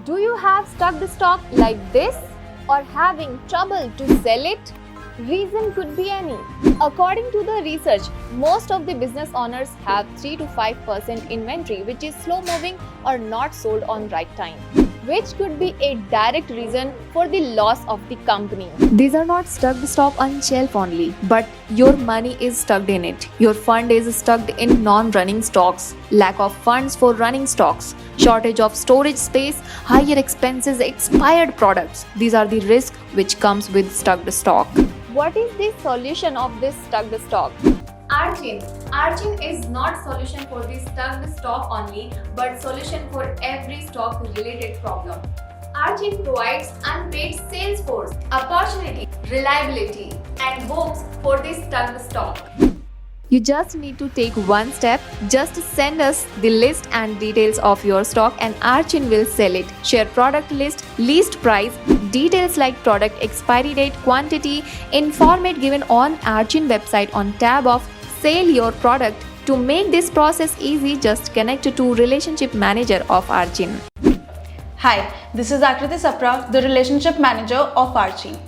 Do you have stuck stock like this or having trouble to sell it? Reason could be any. According to the research, most of the business owners have 3 to 5% inventory which is slow moving or not sold on right time, which could be a direct reason for the loss of the company. These are not stuck stock on shelf only, but your money is stuck in it. Your fund is stuck in non-running stocks, lack of funds for running stocks, shortage of storage space, higher expenses, expired products. These are the risks which comes with stuck stock. What is the solution of this stuck stock? Aarchin. Aarchin is not solution for the stuck stock only, but solution for every stock related problem. Aarchin provides unpaid sales force, opportunity, reliability, and hopes for the stuck stock. You just need to take one step. Just send us the list and details of your stock and Aarchin will sell it. Share product list, least price, details like product expiry date, quantity, in format given on Aarchin website on tab of Sell Your Product. To make this process easy, just connect to Relationship Manager of Aarchin. Hi, this is Akriti Sapra, the Relationship Manager of Aarchin.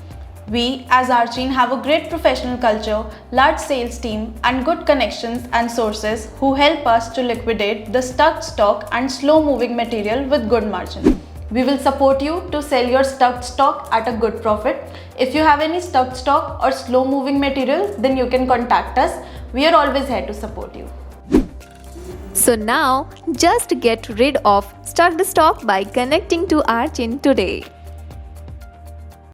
We as Aarchin have a great professional culture, large sales team and good connections and sources who help us to liquidate the stuck stock and slow moving material with good margin. We will support you to sell your stuck stock at a good profit. If you have any stuck stock or slow moving material, then you can contact us. We are always here to support you. So now, just get rid of stuck stock by connecting to Aarchin today.